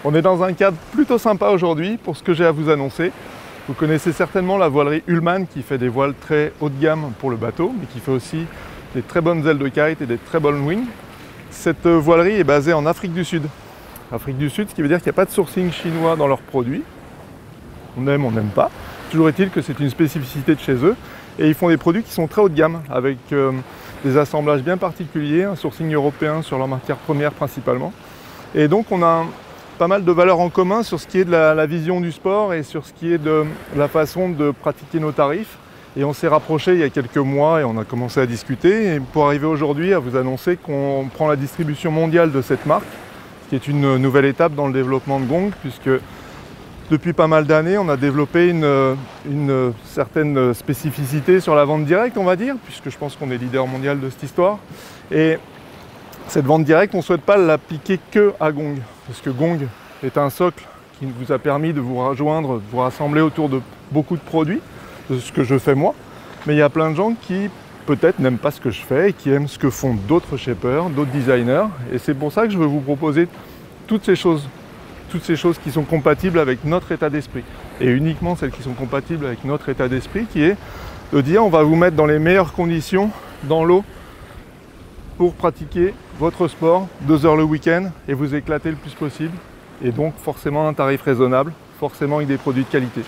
On est dans un cadre plutôt sympa aujourd'hui pour ce que j'ai à vous annoncer. Vous connaissez certainement la voilerie Ullmann qui fait des voiles très haut de gamme pour le bateau, mais qui fait aussi des très bonnes ailes de kite et des très bonnes wings. Cette voilerie est basée en Afrique du Sud. Afrique du Sud, ce qui veut dire qu'il n'y a pas de sourcing chinois dans leurs produits. On aime, on n'aime pas. Toujours est-il que c'est une spécificité de chez eux. Et ils font des produits qui sont très haut de gamme, avec des assemblages bien particuliers, un sourcing européen sur leurs matières premières principalement. Et donc on a pas mal de valeurs en commun sur ce qui est de la vision du sport et sur ce qui est de la façon de pratiquer nos tarifs. Et on s'est rapproché il y a quelques mois et on a commencé à discuter. Et pour arriver aujourd'hui à vous annoncer qu'on prend la distribution mondiale de cette marque, ce qui est une nouvelle étape dans le développement de Gong, puisque depuis pas mal d'années, on a développé une certaine spécificité sur la vente directe, on va dire, puisque je pense qu'on est leader mondial de cette histoire. Et cette vente directe, on ne souhaite pas l'appliquer que à Gong, parce que Gong est un socle qui vous a permis de vous rejoindre, de vous rassembler autour de beaucoup de produits, de ce que je fais moi. Mais il y a plein de gens qui peut-être n'aiment pas ce que je fais et qui aiment ce que font d'autres shapers, d'autres designers. Et c'est pour ça que je veux vous proposer toutes ces choses qui sont compatibles avec notre état d'esprit. Et uniquement celles qui sont compatibles avec notre état d'esprit, qui est de dire on va vous mettre dans les meilleures conditions dans l'eau pour pratiquer votre sport 2 heures le week-end et vous éclater le plus possible. Et donc forcément un tarif raisonnable, forcément avec des produits de qualité.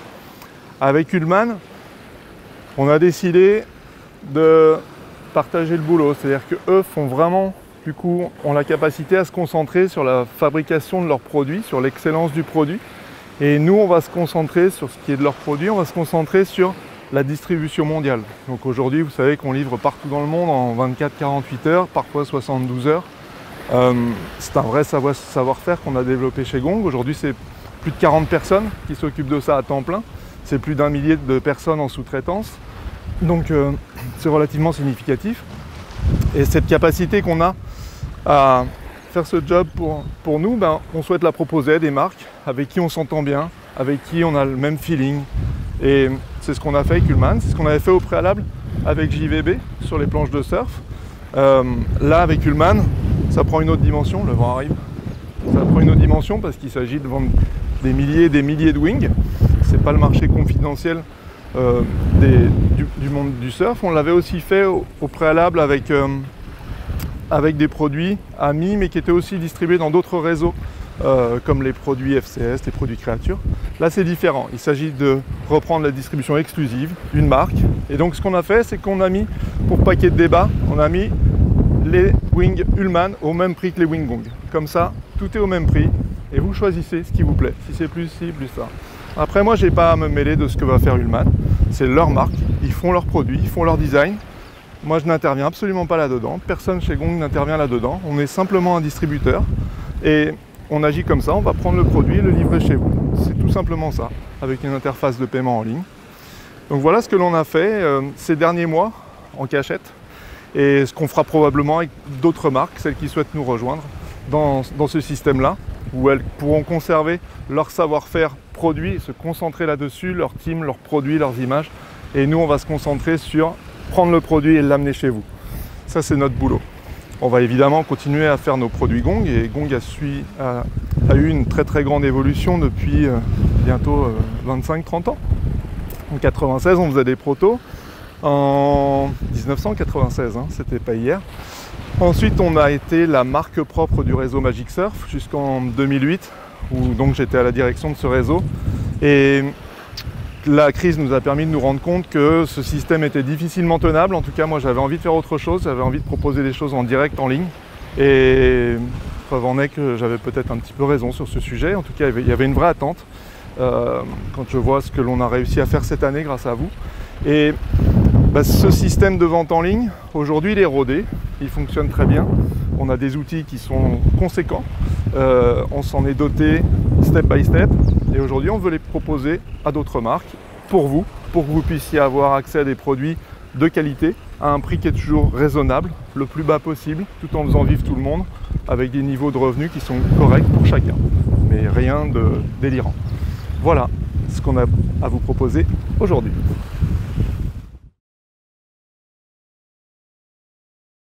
Avec Ullmann, on a décidé de partager le boulot. C'est-à-dire qu'eux font vraiment, du coup, ont la capacité à se concentrer sur la fabrication de leurs produits, sur l'excellence du produit. Et nous, on va se concentrer sur ce qui est de leurs produits, on va se concentrer sur la distribution mondiale. Donc aujourd'hui, vous savez qu'on livre partout dans le monde en 24-48 heures, parfois 72 heures. C'est un vrai savoir-faire qu'on a développé chez Gong. Aujourd'hui, c'est plus de 40 personnes qui s'occupent de ça à temps plein. C'est plus d'1 millier de personnes en sous-traitance. Donc c'est relativement significatif. Et cette capacité qu'on a à faire ce job pour nous, on souhaite la proposer à des marques avec qui on s'entend bien, avec qui on a le même feeling. Et c'est ce qu'on a fait avec Ullmann, c'est ce qu'on avait fait au préalable avec JVB sur les planches de surf. Là, avec Ullmann, ça prend une autre dimension, le vent arrive. Ça prend une autre dimension parce qu'il s'agit de vendre des milliers et des milliers de wings. C'est pas le marché confidentiel du monde du surf. On l'avait aussi fait au préalable avec des produits amis, mais qui étaient aussi distribués dans d'autres réseaux, comme les produits FCS, les produits créatures. Là, c'est différent. Il s'agit de reprendre la distribution exclusive d'une marque. Et donc, ce qu'on a fait, c'est qu'on a mis, pour paquet de débat, on a mis les wings Ullmann au même prix que les wings Gong. Comme ça, tout est au même prix. Et vous choisissez ce qui vous plaît. Si c'est plus ci, plus ça. Après, moi, je n'ai pas à me mêler de ce que va faire Ullmann. C'est leur marque. Ils font leurs produits, ils font leur design. Moi, je n'interviens absolument pas là-dedans. Personne chez Gong n'intervient là-dedans. On est simplement un distributeur. Et on agit comme ça. On va prendre le produit et le livrer chez vous. C'est tout simplement ça, avec une interface de paiement en ligne. Donc voilà ce que l'on a fait ces derniers mois en cachette. Et ce qu'on fera probablement avec d'autres marques, celles qui souhaitent nous rejoindre dans ce système-là, où elles pourront conserver leur savoir-faire produit et se concentrer là-dessus, leur team, leurs produits, leurs images. Et nous, on va se concentrer sur prendre le produit et l'amener chez vous. Ça, c'est notre boulot. On va évidemment continuer à faire nos produits Gong, et Gong a eu une très très grande évolution depuis bientôt 25-30 ans. En 96, on faisait des protos. En 1996, c'était pas hier. Ensuite, on a été la marque propre du réseau Magic Surf jusqu'en 2008, où donc j'étais à la direction de ce réseau. Et la crise nous a permis de nous rendre compte que ce système était difficilement tenable. En tout cas, moi, j'avais envie de faire autre chose. J'avais envie de proposer des choses en direct, en ligne. Et preuve en est que j'avais peut-être un petit peu raison sur ce sujet. En tout cas, il y avait une vraie attente quand je vois ce que l'on a réussi à faire cette année grâce à vous. Et ce système de vente en ligne, aujourd'hui, il est rodé. Il fonctionne très bien. On a des outils qui sont conséquents. On s'en est doté step by step. Et aujourd'hui, on veut les proposer à d'autres marques pour que vous puissiez avoir accès à des produits de qualité à un prix qui est toujours raisonnable, le plus bas possible, tout en faisant vivre tout le monde, avec des niveaux de revenus qui sont corrects pour chacun, mais rien de délirant. Voilà ce qu'on a à vous proposer aujourd'hui.